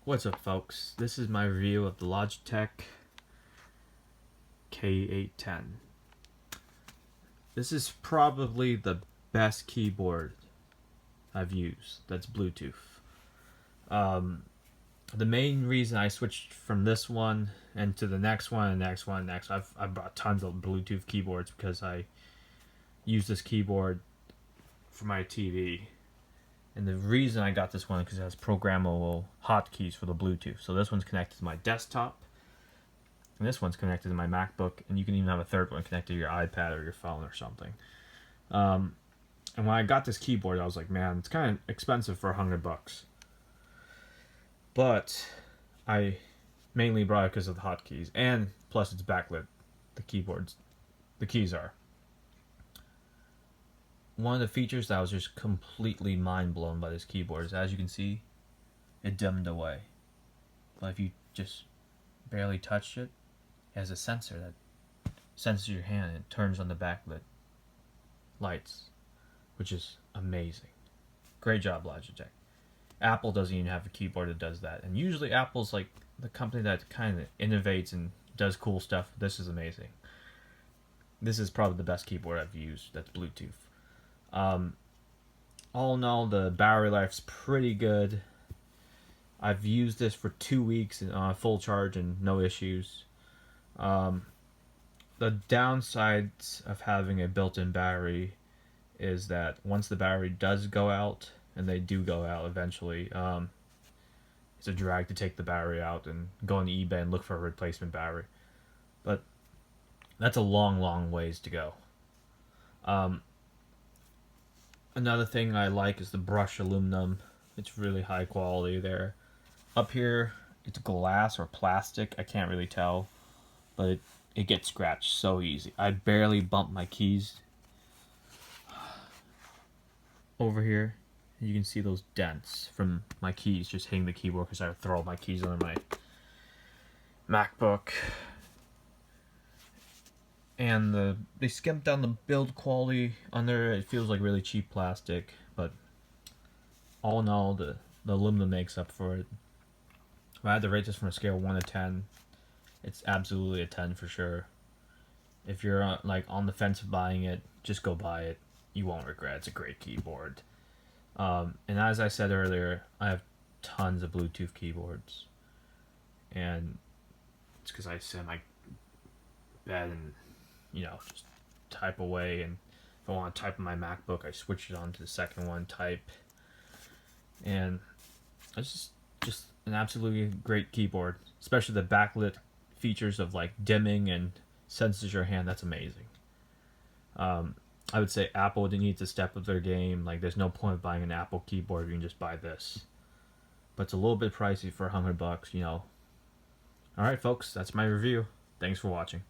What's up, folks? This is my review of the Logitech K810. This is probably the best keyboard I've used that's Bluetooth. The main reason I switched from this one and to the next one, I've bought tons of Bluetooth keyboards because I use this keyboard for my TV. And the reason I got this one is because it has programmable hotkeys for the Bluetooth. So this one's connected to my desktop, and this one's connected to my MacBook, and you can even have a third one connected to your iPad or your phone or something. And when I got this keyboard, I was like, man, it's kind of expensive for $100. But I mainly brought it because of the hotkeys, and plus it's backlit. The keys are. One of the features that I was just completely mind blown by this keyboard is, as you can see, it dimmed away. But if you just barely touched it, it has a sensor that senses your hand and turns on the backlit lights, which is amazing. Great job, Logitech. Apple doesn't even have a keyboard that does that, and usually Apple's like the company that kind of innovates and does cool stuff. This is amazing. This is probably the best keyboard I've used that's Bluetooth. All in all, the battery life's pretty good. I've used this for 2 weeks on full charge and no issues. The downsides of having a built-in battery is that once the battery does go out, and they do go out eventually, it's a drag to take the battery out and go on eBay and look for a replacement battery. But that's a long ways to go. Another thing I like is the brushed aluminum. It's really high quality there. Up here, it's glass or plastic. I can't really tell, but it gets scratched so easy. I barely bump my keys. Over here, you can see those dents from my keys just hitting the keyboard because I throw my keys under my MacBook. And they skimped down the build quality under it. It feels like really cheap plastic, but all in all, the aluminum makes up for it. If I had to rate this from a scale of 1 to 10, it's absolutely a 10 for sure. If you're on the fence of buying it, just go buy it. You won't regret it. It's a great keyboard. And as I said earlier, I have tons of Bluetooth keyboards, and it's because I sit in my bed and just type away, and if I want to type on my MacBook, I switch it on to the second one, type, and it's just an absolutely great keyboard, especially the backlit features of like dimming and senses your hand. That's amazing. I would say Apple needs to step up their game. Like, there's no point of buying an Apple keyboard if you can just buy this, but it's a little bit pricey for $100. Alright folks, that's my review. Thanks for watching.